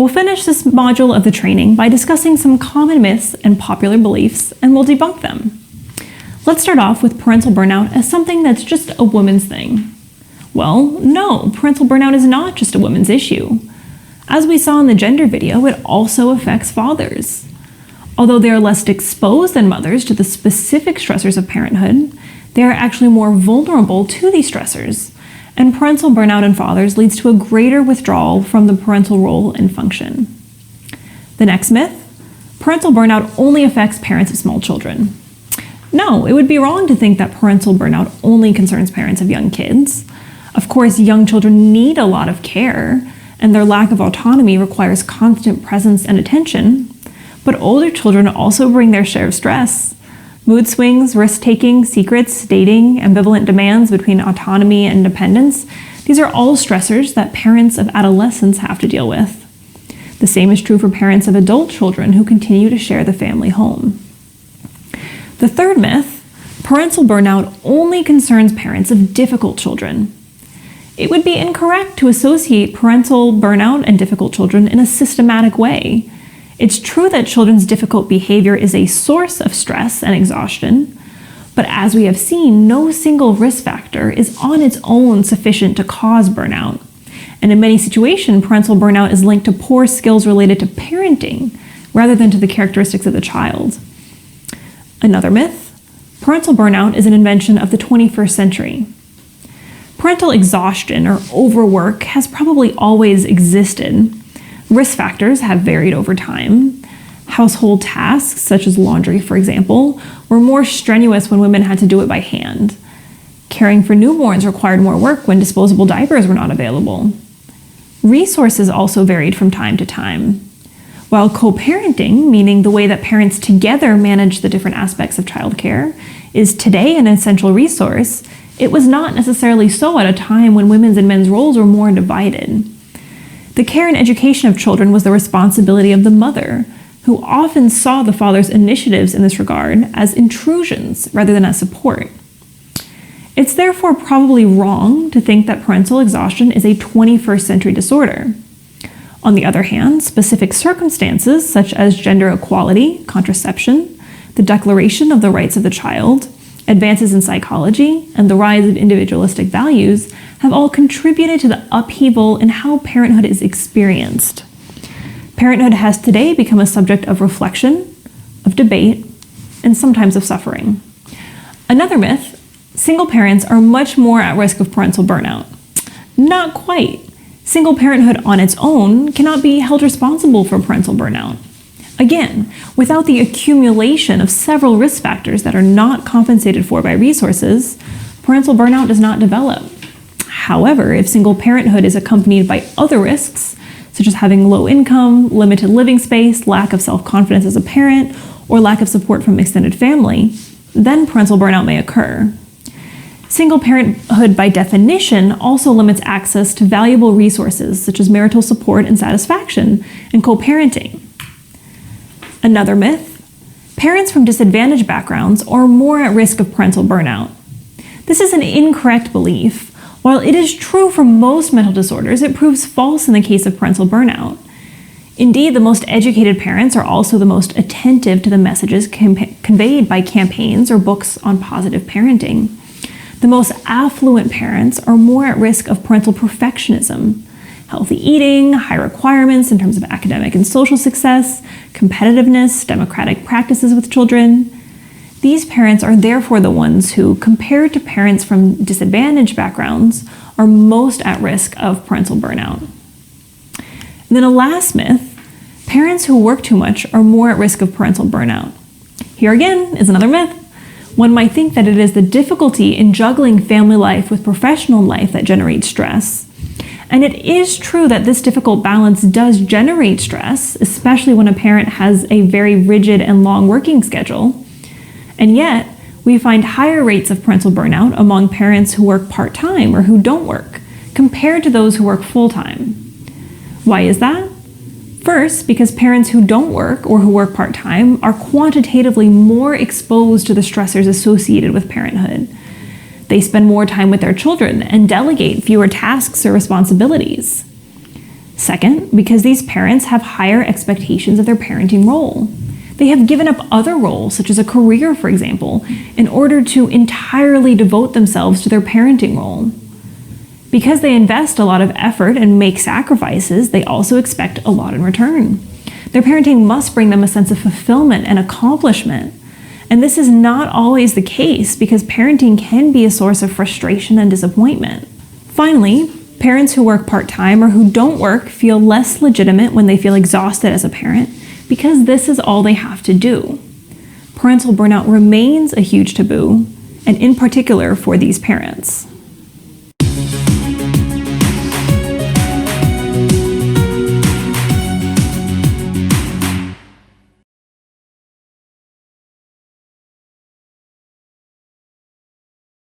We'll finish this module of the training by discussing some common myths and popular beliefs, and we'll debunk them. Let's start off with parental burnout as something that's just a woman's thing. Well, no, parental burnout is not just a woman's issue. As we saw in the gender video, it also affects fathers. Although they are less exposed than mothers to the specific stressors of parenthood, they are actually more vulnerable to these stressors, and parental burnout in fathers leads to a greater withdrawal from the parental role and function. The next myth: parental burnout only affects parents of small children. No, it would be wrong to think that parental burnout only concerns parents of young kids. Of course, young children need a lot of care, and their lack of autonomy requires constant presence and attention. But older children also bring their share of stress. Mood swings, risk-taking, secrets, dating, ambivalent demands between autonomy and independence, these are all stressors that parents of adolescents have to deal with. The same is true for parents of adult children who continue to share the family home. The third myth: parental burnout only concerns parents of difficult children. It would be incorrect to associate parental burnout and difficult children in a systematic way. It's true that children's difficult behavior is a source of stress and exhaustion, but as we have seen, no single risk factor is on its own sufficient to cause burnout. And in many situations, parental burnout is linked to poor skills related to parenting rather than to the characteristics of the child. Another myth: parental burnout is an invention of the 21st century. Parental exhaustion or overwork has probably always existed. Risk factors have varied over time. Household tasks, such as laundry, for example, were more strenuous when women had to do it by hand. Caring for newborns required more work when disposable diapers were not available. Resources also varied from time to time. While co-parenting, meaning the way that parents together manage the different aspects of childcare, is today an essential resource, it was not necessarily so at a time when women's and men's roles were more divided. The care and education of children was the responsibility of the mother, who often saw the father's initiatives in this regard as intrusions rather than as support. It's therefore probably wrong to think that parental exhaustion is a 21st century disorder. On the other hand, specific circumstances such as gender equality, contraception, the Declaration of the Rights of the Child, advances in psychology, and the rise of individualistic values have all contributed to the upheaval in how parenthood is experienced. Parenthood has today become a subject of reflection, of debate, and sometimes of suffering. Another myth: single parents are much more at risk of parental burnout. Not quite. Single parenthood on its own cannot be held responsible for parental burnout. Again, without the accumulation of several risk factors that are not compensated for by resources, parental burnout does not develop. However, if single parenthood is accompanied by other risks, such as having low income, limited living space, lack of self-confidence as a parent, or lack of support from extended family, then parental burnout may occur. Single parenthood, by definition, also limits access to valuable resources such as marital support and satisfaction and co-parenting. Another myth: parents from disadvantaged backgrounds are more at risk of parental burnout. This is an incorrect belief. While it is true for most mental disorders, it proves false in the case of parental burnout. Indeed, the most educated parents are also the most attentive to the messages conveyed by campaigns or books on positive parenting. The most affluent parents are more at risk of parental perfectionism, healthy eating, high requirements in terms of academic and social success, competitiveness, democratic practices with children. These parents are therefore the ones who, compared to parents from disadvantaged backgrounds, are most at risk of parental burnout. And then a last myth: parents who work too much are more at risk of parental burnout. Here again is another myth. One might think that it is the difficulty in juggling family life with professional life that generates stress. And it is true that this difficult balance does generate stress, especially when a parent has a very rigid and long working schedule. And yet, we find higher rates of parental burnout among parents who work part-time or who don't work, compared to those who work full-time. Why is that? First, because parents who don't work or who work part-time are quantitatively more exposed to the stressors associated with parenthood. They spend more time with their children and delegate fewer tasks or responsibilities. Second, because these parents have higher expectations of their parenting role. They have given up other roles, such as a career, for example, in order to entirely devote themselves to their parenting role. Because they invest a lot of effort and make sacrifices, they also expect a lot in return. Their parenting must bring them a sense of fulfillment and accomplishment. And this is not always the case because parenting can be a source of frustration and disappointment. Finally, parents who work part-time or who don't work feel less legitimate when they feel exhausted as a parent because this is all they have to do. Parental burnout remains a huge taboo, and in particular for these parents.